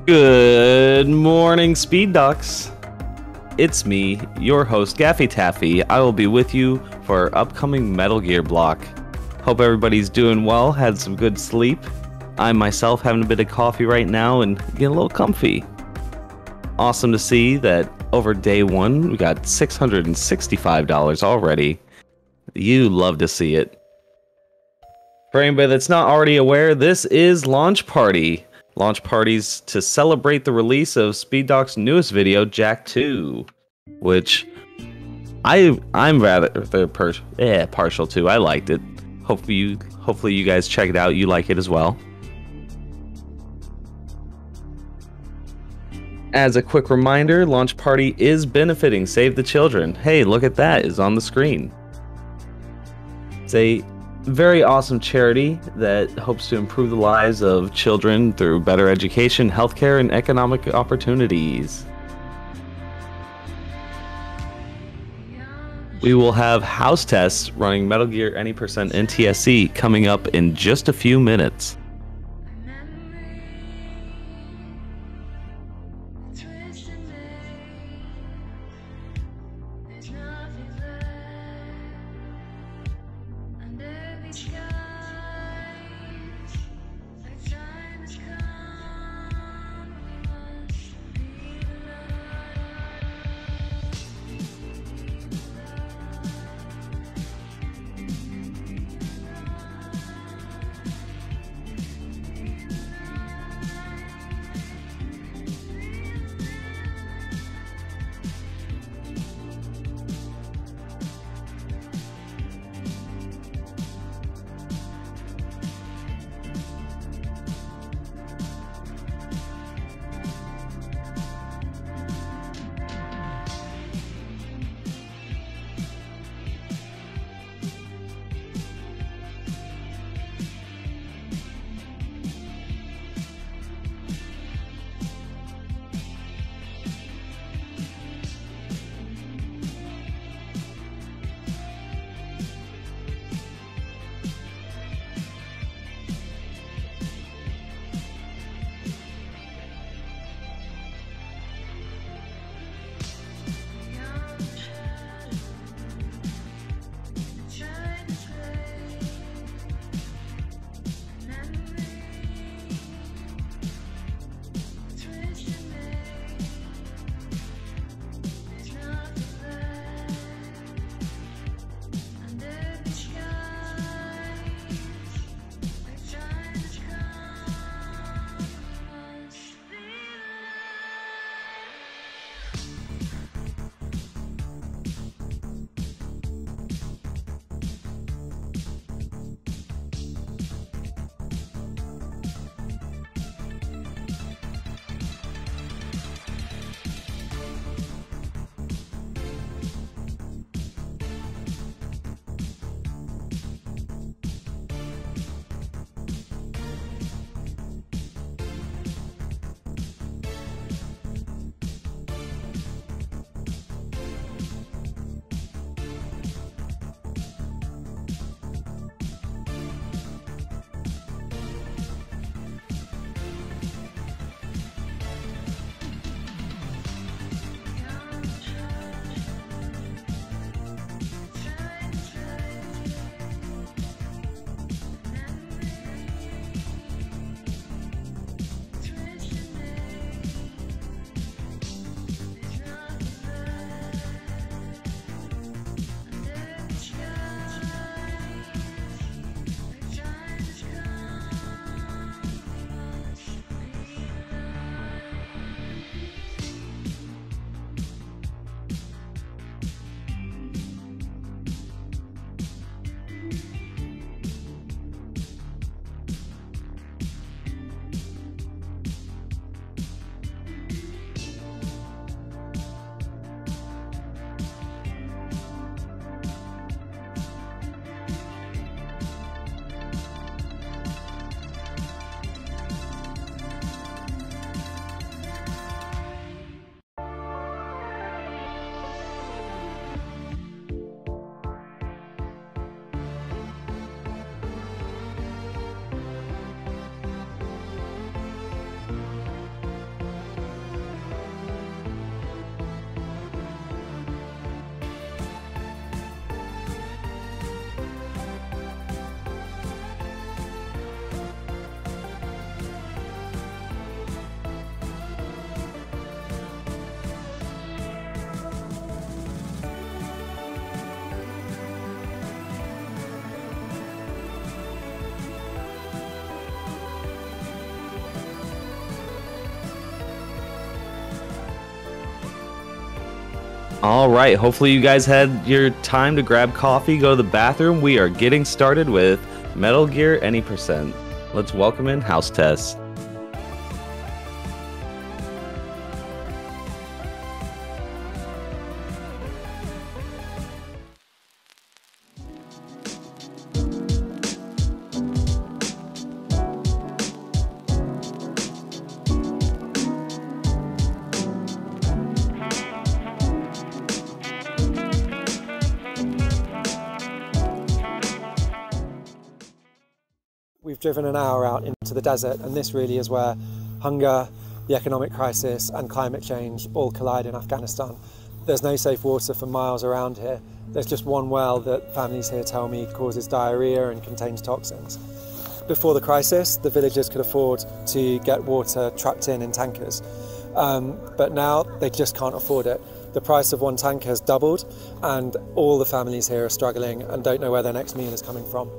Good morning, Speed Ducks. It's me, your host, Gaffy Taffy. I will be with you for our upcoming Metal Gear block. Hope everybody's doing well, had some good sleep. I myself having a bit of coffee right now and getting a little comfy. Awesome to see that over day one, we got $665 already. You love to see it. For anybody that's not already aware, this is Launch Party. Launch parties to celebrate the release of SpeedDoc's newest video, Jack 2, which I'm rather partial to. I liked it. Hopefully you guys check it out. You like it as well. As a quick reminder, Launch Party is benefiting Save the Children. Hey, look at that, is on the screen. It's a very awesome charity that hopes to improve the lives of children through better education, healthcare, and economic opportunities. We will have house tests running Metal Gear Any Percent NTSC coming up in just a few minutes. All right, hopefully you guys had your time to grab coffee, go to the bathroom. We are getting started with Metal Gear Any %. Let's welcome in hau5test. We've driven an hour out into the desert, and this really is where hunger, the economic crisis and climate change all collide in Afghanistan. There's no safe water for miles around here. There's just one well that families here tell me causes diarrhea and contains toxins. Before the crisis, the villagers could afford to get water trucked in tankers, but now they just can't afford it. The price of one tanker has doubled, and all the families here are struggling and don't know where their next meal is coming from.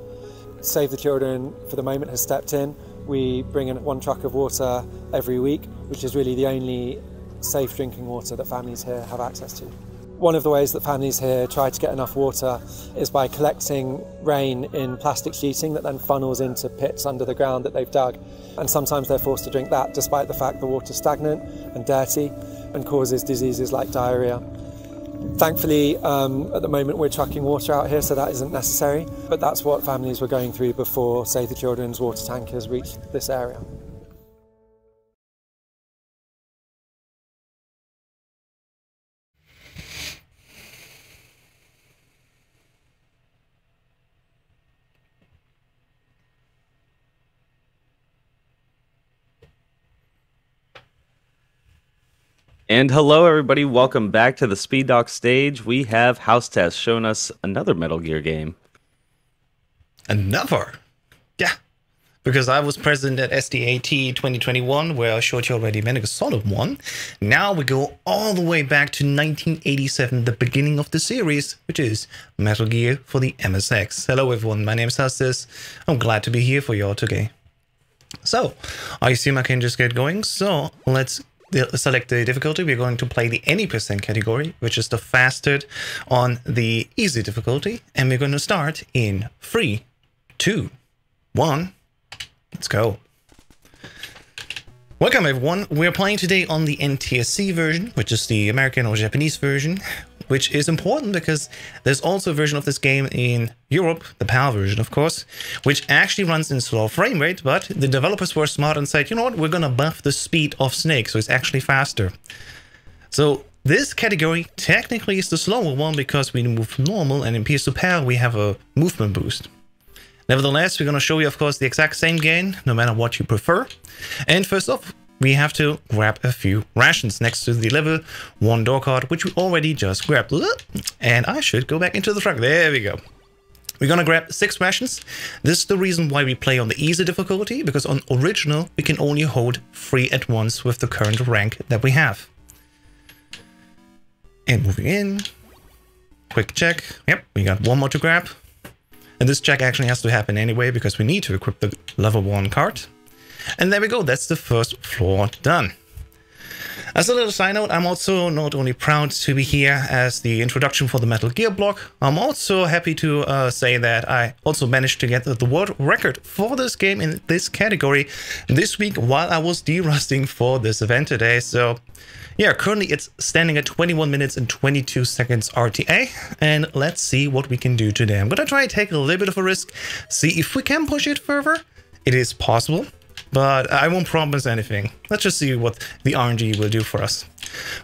Save the Children, for the moment, has stepped in. We bring in 1 truck of water every week, which is really the only safe drinking water that families here have access to. One of the ways that families here try to get enough water is by collecting rain in plastic sheeting that then funnels into pits under the ground that they've dug. And sometimes they're forced to drink that, despite the fact the water's stagnant and dirty and causes diseases like diarrhea. Thankfully, at the moment we're trucking water out here, so that isn't necessary, but that's what families were going through before Save the Children's water tankers reached this area. And hello everybody, welcome back to the Speed Dock stage. We have hau5test showing us another Metal Gear game. Another? Yeah, because I was present at SDAT 2021 where I showed you already Metal Gear Solid 1. Now we go all the way back to 1987, the beginning of the series, which is Metal Gear for the MSX. Hello everyone, my name is hau5test. I'm glad to be here for you all today. So, I assume I can just get going, so let's select the difficulty. We're going to play the Any % category, which is the fastest on the easy difficulty. And we're going to start in 3, 2, 1. Let's go. Welcome everyone. We're playing today on the NTSC version, which is the American or Japanese version, which is important because there's also a version of this game in Europe, the PAL version of course, which actually runs in slow frame rate, but the developers were smart and said, you know what, we're gonna buff the speed of Snake, so it's actually faster. So this category technically is the slower one because we move normal, and in PS to PAL we have a movement boost. Nevertheless, we're gonna show you of course the exact same game, no matter what you prefer. And first off, we have to grab a few rations next to the level 1 door card, which we already just grabbed. And I should go back into the truck. There we go. We're gonna grab 6 rations. This is the reason why we play on the easy difficulty, because on original we can only hold 3 at once with the current rank that we have. And moving in, quick check. Yep, we got 1 more to grab. And this check actually has to happen anyway because we need to equip the level 1 card. And there we go, that's the first floor done. As a little side note, I'm also not only proud to be here as the introduction for the Metal Gear block, I'm also happy to say that I also managed to get the world record for this game in this category this week while I was derusting for this event today. So yeah, currently it's standing at 21 minutes and 22 seconds RTA, and let's see what we can do today. I'm gonna try to take a little bit of a risk, see if we can push it further. It is possible, but I won't promise anything. Let's just see what the RNG will do for us.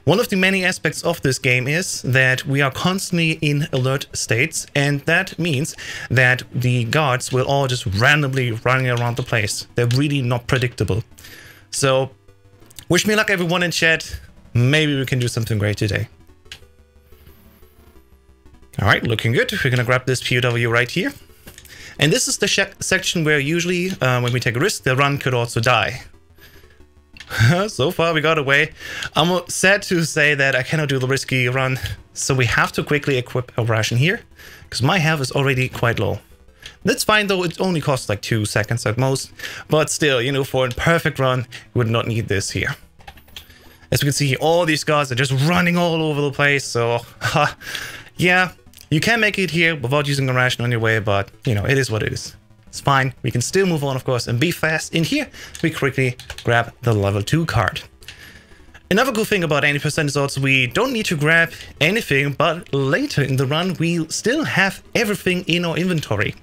One of the many aspects of this game is that we are constantly in alert states, and that means that the guards will all just randomly running around the place. They're really not predictable. So wish me luck everyone in chat. Maybe we can do something great today. All right, looking good. We're gonna grab this POW right here. And this is the section where usually when we take a risk, the run could also die. So far we got away. I'm sad to say that I cannot do the risky run, so we have to quickly equip a ration here, because my health is already quite low. That's fine though, it only costs like 2 seconds at most, but still, you know, for a perfect run, you would not need this here. As we can see, all these guards are just running all over the place. So, yeah, you can make it here without using a ration on your way, but, you know, it is what it is. It's fine. We can still move on, of course, and be fast. In here, we quickly grab the level 2 card. Another cool thing about 80% is also we don't need to grab anything, but later in the run, we still have everything in our inventory.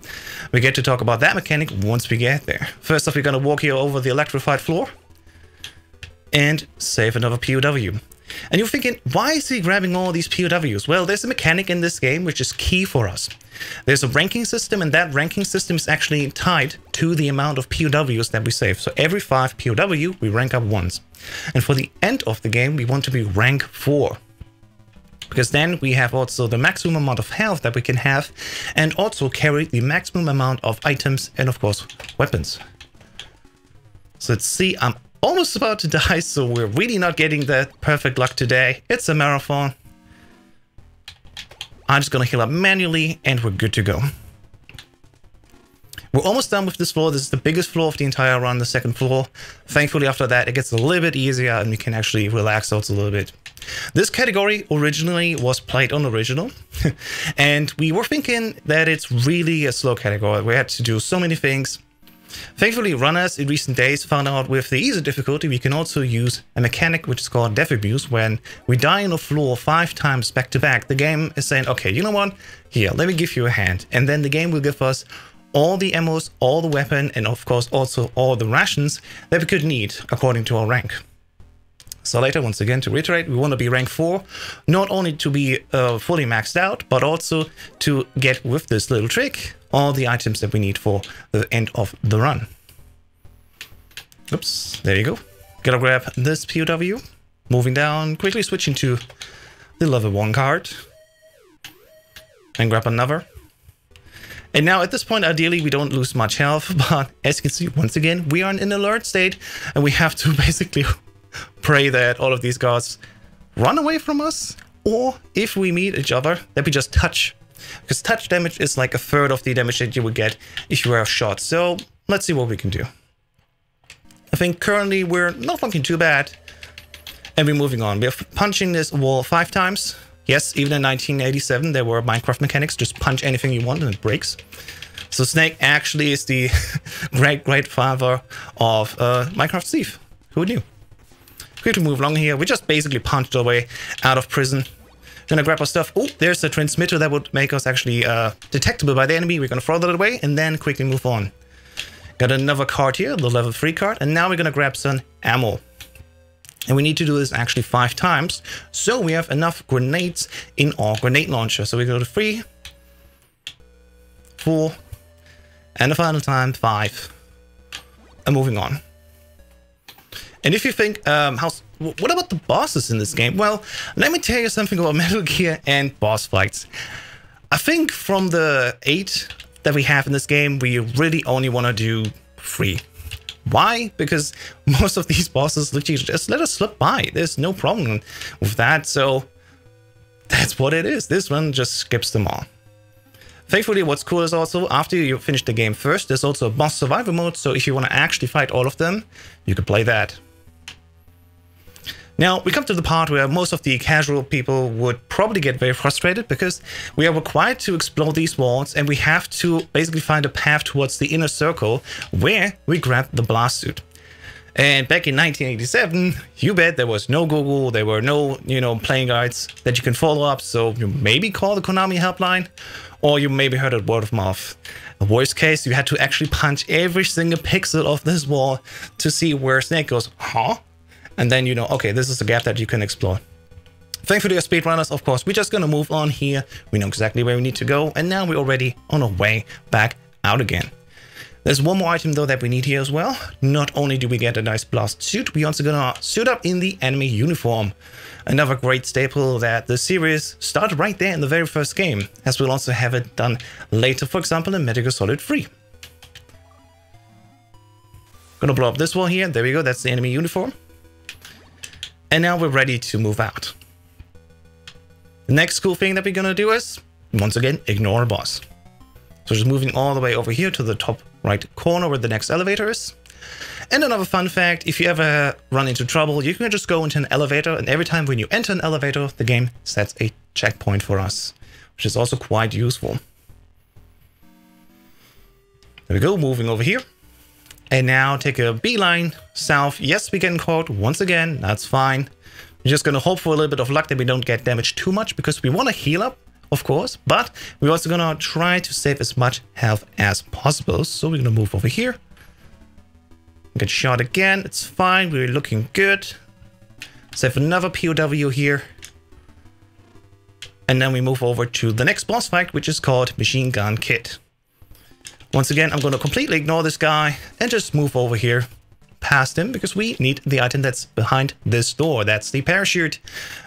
We get to talk about that mechanic once we get there. First off, we're going to walk here over the electrified floor and save another POW. And you're thinking, why is he grabbing all these POWs? Well, there's a mechanic in this game which is key for us. There's a ranking system, and that ranking system is actually tied to the amount of POWs that we save. So every 5 POW, we rank up once. And for the end of the game, we want to be rank 4. Because then we have also the maximum amount of health that we can have, and also carry the maximum amount of items and, of course, weapons. So let's see, I'm almost about to die, so we're really not getting that perfect luck today. It's a marathon. I'm just gonna heal up manually and we're good to go. We're almost done with this floor. This is the biggest floor of the entire run, the second floor. Thankfully, after that, it gets a little bit easier and we can actually relax out a little bit. This category originally was played on original, and we were thinking that it's really a slow category. We had to do so many things. Thankfully, runners in recent days found out with the easy difficulty, we can also use a mechanic which is called death abuse. When we die on a floor 5 times back to back, the game is saying, okay, you know what? Here, let me give you a hand. And then the game will give us all the ammos, all the weapon, and of course also all the rations that we could need according to our rank. So later, once again, to reiterate, we want to be rank 4, not only to be fully maxed out, but also to get with this little trick all the items that we need for the end of the run. Oops, there you go. Gotta grab this POW. Moving down, quickly switching to the level 1 card. And grab another. And now at this point, ideally, we don't lose much health, but as you can see, once again, we are in an alert state, and we have to basically pray that all of these guards run away from us, or if we meet each other, that we just touch. Because touch damage is like a third of the damage that you would get if you were shot. So let's see what we can do. I think currently we're not looking too bad. And we're moving on. We're punching this wall 5 times. Yes, even in 1987 there were Minecraft mechanics. Just punch anything you want and it breaks. So Snake actually is the great father of Minecraft Steve. Who knew? Quickly move along here. We just basically punched our way out of prison. Gonna grab our stuff. Oh, there's a transmitter that would make us actually detectable by the enemy. We're gonna throw that away and then quickly move on. Got another card here, the level 3 card, and now we're gonna grab some ammo. And we need to do this actually 5 times, so we have enough grenades in our grenade launcher. So we go to 3, 4, and the final time 5. And moving on. And if you think, what about the bosses in this game? Well, let me tell you something about Metal Gear and boss fights. I think from the 8 that we have in this game, we really only want to do 3. Why? Because most of these bosses literally just let us slip by. There's no problem with that, so that's what it is. This one just skips them all. Thankfully, what's cool is also, after you finish the game first, there's also a boss survival mode, so if you want to actually fight all of them, you can play that. Now, we come to the part where most of the casual people would probably get very frustrated, because we are required to explore these walls and we have to basically find a path towards the inner circle where we grab the blast suit. And back in 1987, you bet there was no Google, there were no, playing guides that you can follow up, so you maybe call the Konami helpline, or you maybe heard it word of mouth. In the worst case, you had to actually punch every single pixel of this wall to see where Snake goes, huh? And then you know, okay, this is a gap that you can explore. Thankfully, as speedrunners, of course, we're just gonna move on here. We know exactly where we need to go, and now we're already on our way back out again. There's one more item though that we need here as well. Not only do we get a nice blast suit, we also gonna suit up in the enemy uniform. Another great staple that the series started right there in the very first game, as we'll also have it done later, for example, in Metal Gear Solid 3. Gonna blow up this wall here. There we go. That's the enemy uniform. And now we're ready to move out. The next cool thing that we're gonna do is, once again, ignore a boss. So just moving all the way over here to the top right corner where the next elevator is. And another fun fact, if you ever run into trouble, you can just go into an elevator, and every time when you enter an elevator, the game sets a checkpoint for us, which is also quite useful. There we go, moving over here. And now take a beeline south. Yes, we get caught once again, that's fine. We're just gonna hope for a little bit of luck that we don't get damaged too much, because we want to heal up, of course, but we're also gonna try to save as much health as possible. So we're gonna move over here. Get shot again, it's fine, we're looking good. Save another POW here. And then we move over to the next boss fight, which is called Machine Gun Kit. Once again, I'm going to completely ignore this guy and just move over here past him, because we need the item that's behind this door. That's the parachute.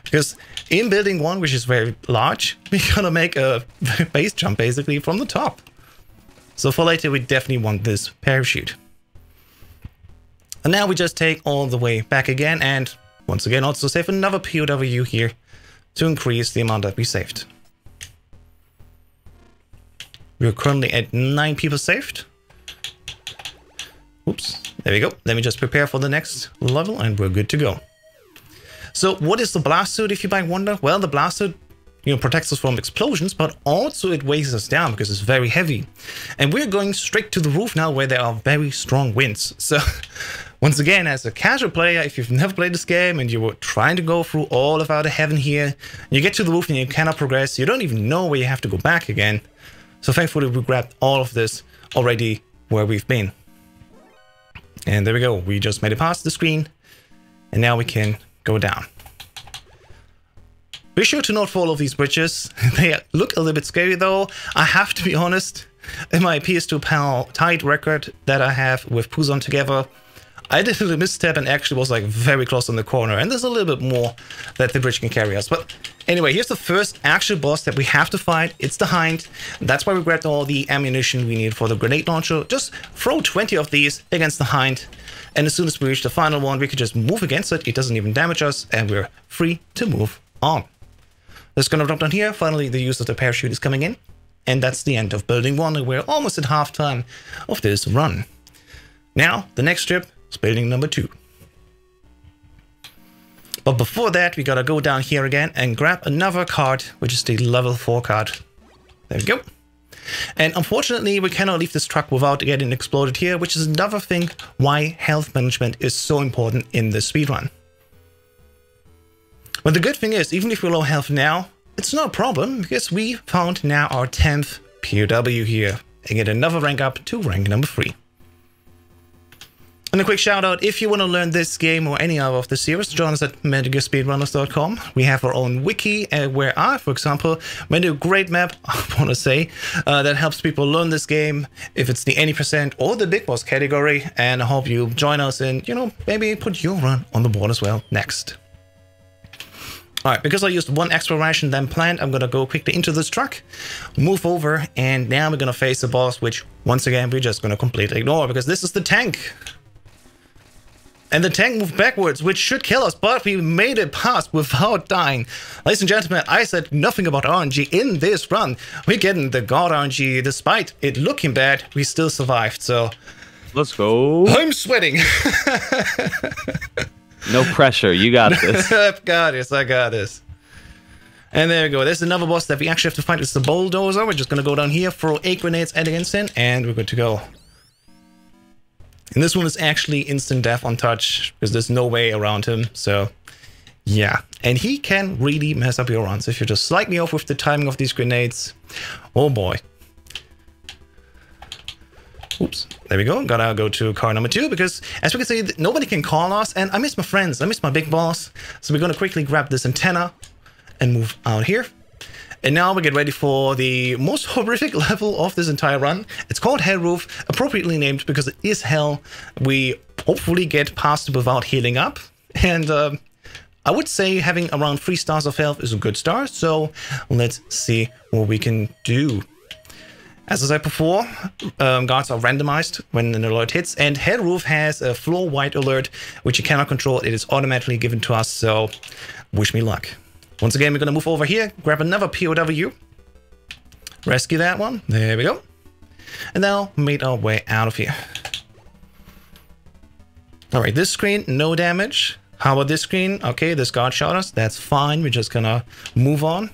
Because in building 1, which is very large, we're going to make a base jump basically from the top. So for later, we definitely want this parachute. And now we just take all the way back again, and once again also save another POW here to increase the amount that we saved. We're currently at 9 people saved. Oops, there we go. Let me just prepare for the next level and we're good to go. So what is the blast suit, if you might wonder? Well, the blast suit, protects us from explosions, but also it weighs us down because it's very heavy. And we're going straight to the roof now, where there are very strong winds. So once again, as a casual player, if you've never played this game and you were trying to go through all of outer heaven here, you get to the roof and you cannot progress, you don't even know where you have to go back again. So thankfully we grabbed all of this already where we've been. And there we go, we just made it past the screen, and now we can go down. Be sure to not follow these bridges. They look a little bit scary though. I have to be honest, in my PS2 PAL tied record that I have with Puzon together, I did a misstep and actually was like very close on the corner, and there's a little bit more that the bridge can carry us. But anyway, here's the first actual boss that we have to fight. It's the Hind. That's why we grabbed all the ammunition we need for the grenade launcher. Just throw 20 of these against the Hind, and as soon as we reach the final one, we can just move against it. It doesn't even damage us, and we're free to move on. Let's gonna drop down here. Finally, the use of the parachute is coming in, and that's the end of building 1, and we're almost at halftime of this run. Now, the next trip is building number 2. But before that, we gotta go down here again and grab another card, which is the level 4 card. There we go. And unfortunately, we cannot leave this truck without getting exploded here, which is another thing why health management is so important in this speedrun. But the good thing is, even if we're low health now, it's not a problem, because we found now our 10th POW here and get another rank up to rank number 3. And a quick shout out, if you want to learn this game or any other of the series, join us at MetalGearSpeedrunners.com. We have our own wiki where I, for example, made a great map, I want to say, that helps people learn this game, if it's the any percent or the big boss category. And I hope you join us and, maybe put your run on the board as well next. Alright, because I used one extra ration than planned, I'm gonna go quickly into this truck, move over, and now we're gonna face the boss, which, once again, we're just gonna completely ignore, because this is the tank. And the tank moved backwards, which should kill us, but we made it past without dying. Ladies and gentlemen, I said nothing about RNG in this run. We're getting the god RNG. Despite it looking bad, we still survived, so... Let's go. I'm sweating. No pressure, you got this. I've got this, I got this. And there we go. There's another boss that we actually have to fight. It's the bulldozer. We're just gonna go down here, throw 8 grenades against him, and we're good to go. And this one is actually instant death on touch, because there's no way around him, so yeah. And he can really mess up your runs if you just slightly off with the timing of these grenades. Oh boy. Oops, there we go. Gotta go to car number 2, because as we can see, nobody can call us, and I miss my friends. I miss my big boss. So we're gonna quickly grab this antenna and move out here. And now we get ready for the most horrific level of this entire run. It's called Hell Roof, appropriately named because it is hell. We hopefully get past it without healing up. And I would say having around 3 stars of health is a good start. So let's see what we can do. As I said before, guards are randomized when an alert hits, and Hell Roof has a floor-wide alert, which you cannot control. It is automatically given to us, so wish me luck. Once again, we're going to move over here, grab another POW, rescue that one, there we go, and now made our way out of here. All right, this screen, no damage. How about this screen? Okay, this guard shot us. That's fine. We're just gonna move on.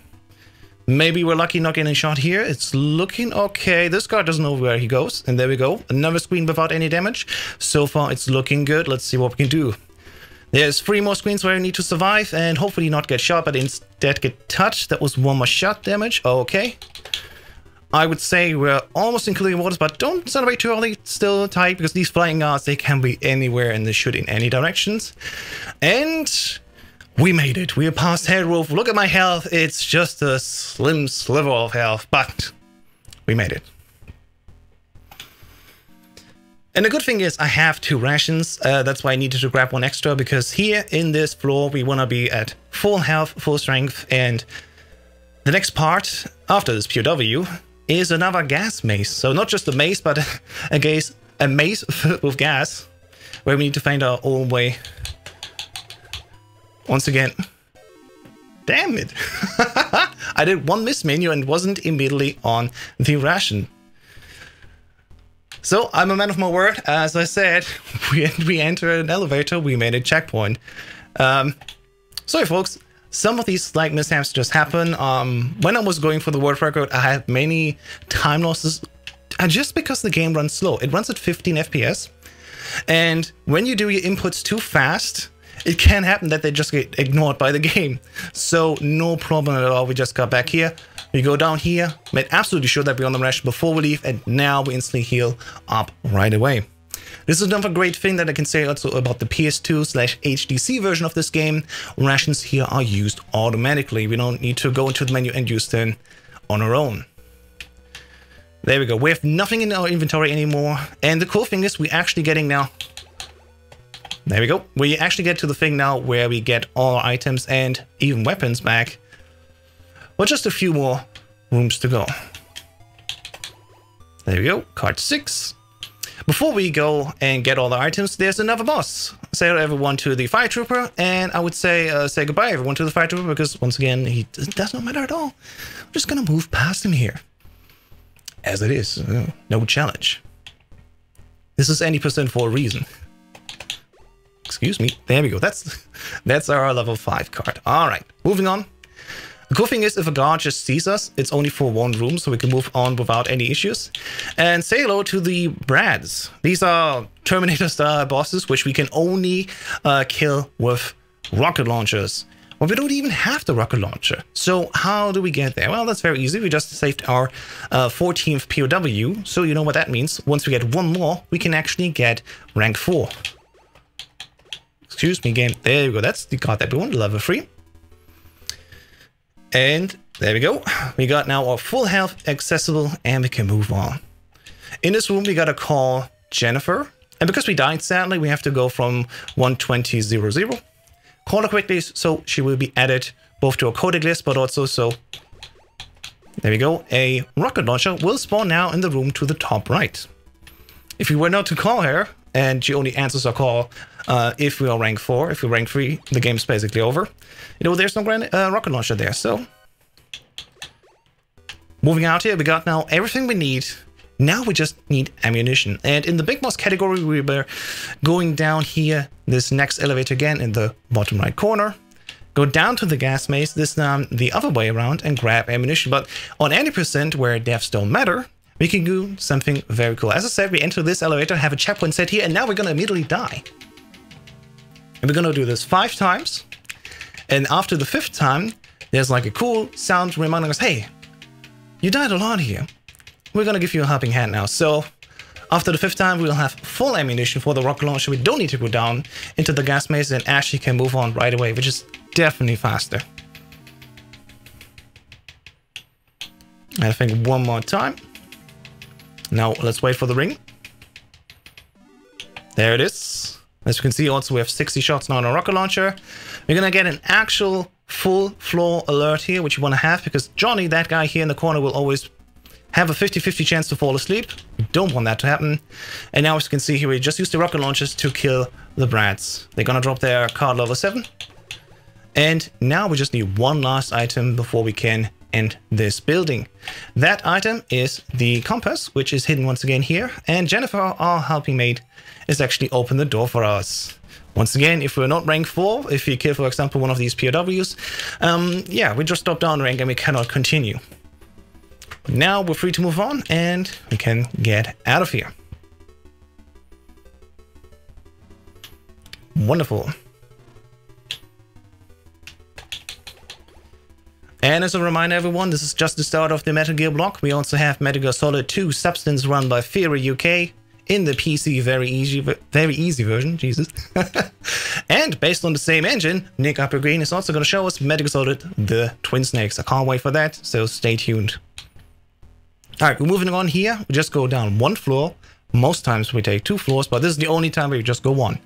Maybe we're lucky not getting shot here. It's looking okay. This guard doesn't know where he goes. And there we go. Another screen without any damage. So far, it's looking good. Let's see what we can do. There's 3 more screens where we need to survive and hopefully not get shot, but instead get touched. That was 1 more shot damage. Okay. I would say we're almost in clear waters, but don't celebrate too early. Still tight, because these flying guards, they can be anywhere and they shoot in any directions. And we made it. We are past Hell Roof. Look at my health. It's just a slim sliver of health, but we made it. And the good thing is I have 2 rations. That's why I needed to grab 1 extra, because here in this floor, we want to be at full health, full strength. And the next part after this POW is another gas maze. So not just a maze, but a maze filled with gas, where we need to find our own way. Once again. Damn it. I did 1 miss menu and wasn't immediately on the ration. So I'm a man of my word. As I said, we enter an elevator, we made a checkpoint. Sorry folks, some of these slight mishaps just happen. When I was going for the world record, I had many time losses just because the game runs slow. It runs at 15 FPS. And when you do your inputs too fast, it can happen that they just get ignored by the game. So no problem at all. We just got back here. We go down here, made absolutely sure that we're on the ration before we leave, and now we instantly heal up right away. This is another great thing that I can say also about the PS2/HDC version of this game. Rations here are used automatically. We don't need to go into the menu and use them on our own. There we go. We have nothing in our inventory anymore. And the cool thing is we're actually getting now... There we go. We actually get to the thing now where we get all our items and even weapons back. But just a few more rooms to go. There we go, card 6. Before we go and get all the items, there's another boss. Say hello everyone to the fire trooper, and I would say goodbye everyone to the fire trooper, because once again, he does not matter at all. I'm just gonna move past him here. As it is, no challenge. This is any percent for a reason. Excuse me, there we go, that's our level 5 card. All right, moving on. The cool thing is, if a guard just sees us, it's only for 1 room, so we can move on without any issues. And say hello to the Brads. These are Terminator-style bosses, which we can only kill with rocket launchers. Well, we don't even have the rocket launcher. So how do we get there? Well, that's very easy. We just saved our 14th POW, so you know what that means. Once we get 1 more, we can actually get rank 4. Excuse me, game. There you go. That's the card that we want, level 3. And there we go. We got now our full health accessible, and we can move on. In this room, we gotta call Jennifer. And because we died, sadly, we have to go from 120.00. Call her quickly, so she will be added both to our codec list, but also so... There we go. A rocket launcher will spawn now in the room to the top right. If we were not to call her, and she only answers our call if we are rank 4. If we're rank 3, the game's basically over. You know, there's no rocket launcher there, so... Moving out here, we got now everything we need. Now we just need ammunition. And in the big boss category, we were going down here, this next elevator again in the bottom right corner. Go down to the gas maze, this time the other way around, and grab ammunition. But on any percent where deaths don't matter, we can do something very cool. As I said, we enter this elevator, have a checkpoint set here, and now we're gonna immediately die. And we're gonna do this 5 times. And after the 5th time, there's like a cool sound reminding us, hey, you died a lot here. We're gonna give you a helping hand now. So after the 5th time, we'll have full ammunition for the rocket launcher. We don't need to go down into the gas maze, and Ashley can move on right away, which is definitely faster. And I think 1 more time. Now let's wait for the ring. There it is. As you can see, also we have 60 shots now on our rocket launcher. We're gonna get an actual full floor alert here, which you want to have, because Johnny, that guy here in the corner, will always have a 50-50 chance to fall asleep. We don't want that to happen. And now as you can see here, we just used the rocket launchers to kill the Brads. They're gonna drop their card level 7. And now we just need 1 last item before we can in this building. That item is the compass, which is hidden once again here. And Jennifer, our helping mate, is actually open the door for us. Once again, if we're not rank 4, if we kill, for example, one of these POWs, yeah, we just drop down rank and we cannot continue. But now we're free to move on and we can get out of here. Wonderful. And as a reminder, everyone, this is just the start of the Metal Gear block. We also have Metal Gear Solid 2 Substance run by Theory UK in the PC very easy version, Jesus. And based on the same engine, Nick Uppergreen is also going to show us Metal Gear Solid the Twin Snakes. I can't wait for that, so stay tuned. Alright, we're moving on here. We just go down 1 floor. Most times we take 2 floors, but this is the only time where you just go 1.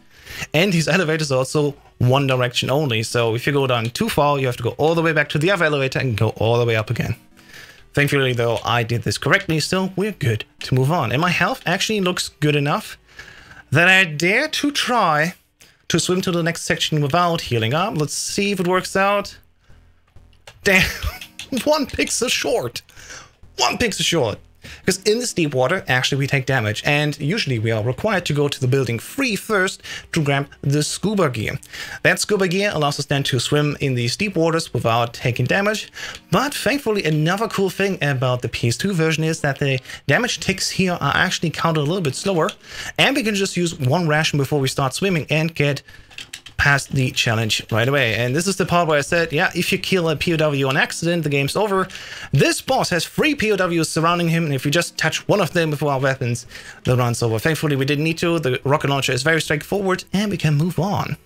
And these elevators are also one direction only, so if you go down too far, you have to go all the way back to the other elevator and go all the way up again. Thankfully, though, I did this correctly, so we're good to move on. And my health actually looks good enough that I dare to try to swim to the next section without healing up. Let's see if it works out. Damn, 1 pixel short. 1 pixel short. Because in this deep water, actually, we take damage. And usually we are required to go to the building 3 first to grab the scuba gear. That scuba gear allows us then to swim in these deep waters without taking damage. But thankfully, another cool thing about the PS2 version is that the damage ticks here are actually counted a little bit slower. And we can just use 1 ration before we start swimming and get past the challenge right away. And this is the part where I said, yeah, if you kill a POW on accident, the game's over. This boss has 3 POWs surrounding him, and if you just touch one of them with our weapons, the run's over. Thankfully, we didn't need to. The rocket launcher is very straightforward, and we can move on.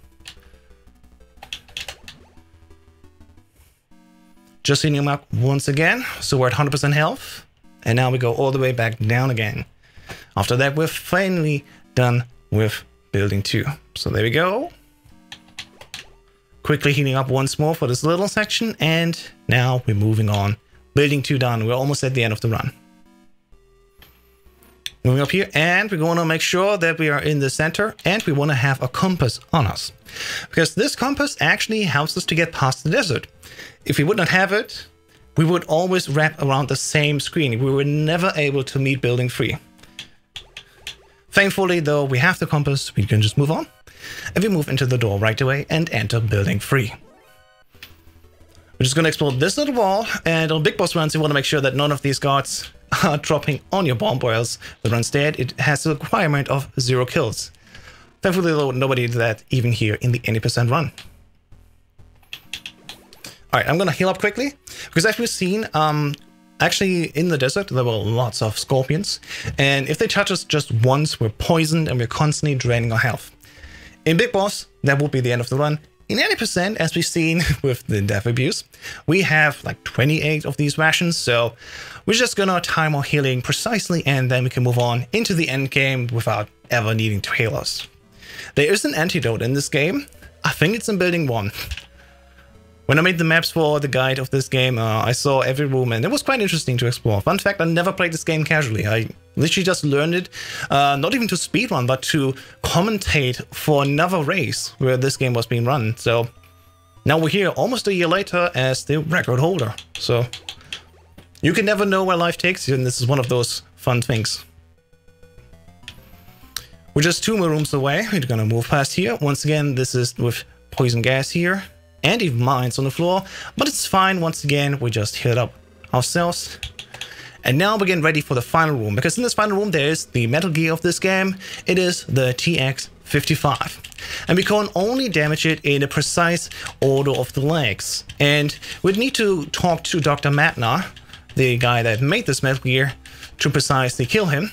Just hitting him up once again, so we're at 100% health. And now we go all the way back down again. After that, we're finally done with building 2. So there we go. Quickly heating up once more for this little section, and now we're moving on. Building 2 done. We're almost at the end of the run. Moving up here, and we're going to make sure that we are in the center, and we want to have a compass on us. Because this compass actually helps us to get past the desert. If we would not have it, we would always wrap around the same screen. We were never able to meet building 3. Thankfully, though, we have the compass. We can just move on. And we move into the door right away and enter building 3. We're just going to explore this little wall, and on big boss runs you want to make sure that none of these guards are dropping on your bomb, or else the run's dead. It has a requirement of 0 kills. Thankfully, though, nobody did that even here in the 80% run. Alright, I'm going to heal up quickly, because as we've seen, actually in the desert there were lots of scorpions, and if they touch us just once, we're poisoned and we're constantly draining our health. In Big Boss, that will be the end of the run. In 80%, as we've seen with the death abuse, we have like 28 of these rations, so we're just gonna time our healing precisely, and then we can move on into the end game without ever needing to heal us. There is an antidote in this game. I think it's in building 1. When I made the maps for the guide of this game, I saw every room, and it was quite interesting to explore. Fun fact, I never played this game casually. I literally just learned it, not even to speedrun, but to commentate for another race where this game was being run. So now we're here almost a year later as the record holder. So you can never know where life takes you, and this is one of those fun things. We're just 2 more rooms away. We're gonna move past here. Once again, this is with poison gas here. And even mines on the floor, but it's fine. Once again, we just healed up ourselves. And now we're getting ready for the final room, because in this final room there is the Metal Gear of this game. It is the TX55. And we can only damage it in a precise order of the legs. And we'd need to talk to Dr. Matnar, the guy that made this Metal Gear, to precisely kill him.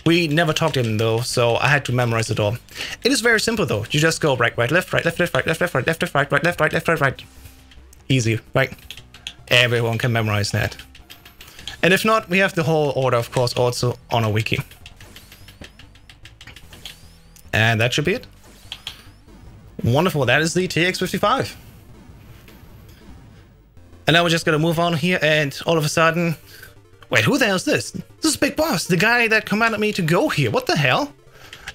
We never talked to him though, so I had to memorize it all. It is very simple though. You just go right, right, left, right, left, left, right, left, left, right, left, left, right, right, left, right, left, right, right. Easy, right? Everyone can memorize that. And if not, we have the whole order, of course, also on our wiki. And that should be it. Wonderful, that is the TX55. And now we're just gonna move on here, and all of a sudden, wait, who the hell is this? This is Big Boss, the guy that commanded me to go here. What the hell?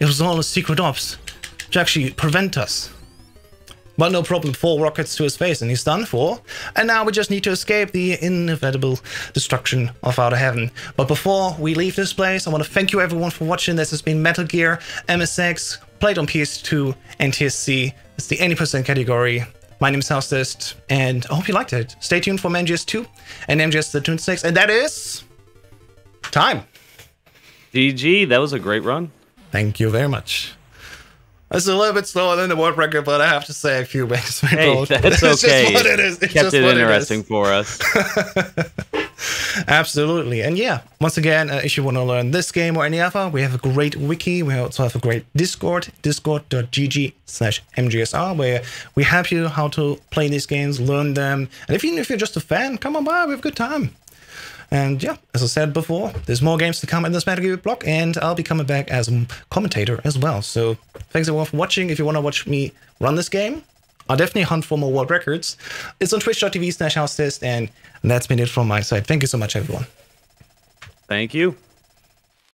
It was all a secret ops to actually prevent us. But no problem, 4 rockets to his face and he's done for. And now we just need to escape the inevitable destruction of outer heaven. But before we leave this place, I want to thank you everyone for watching. This has been Metal Gear MSX, played on PS2, NTSC. It's the 80% category. My name is hau5test, and I hope you liked it. Stay tuned for MGS2 and MGS26, and that is... time. GG, that was a great run. Thank you very much. It's a little bit slower than the world record, but I have to say a few ways. Hey, that's okay. Just what it is. Kept it interesting for us. Absolutely. And yeah, once again, if you want to learn this game or any other, we have a great wiki. We also have a great Discord, discord.gg/mgsr, where we help you how to play these games, learn them. And even if you're just a fan, come on by, we have a good time. And yeah, as I said before, there's more games to come in this Metal Gear block, and I'll be coming back as a commentator as well. So thanks everyone for watching. If you want to watch me run this game, I'll definitely hunt for more world records. It's on twitch.tv/hau5test, and that's been it from my side. Thank you so much, everyone. Thank you.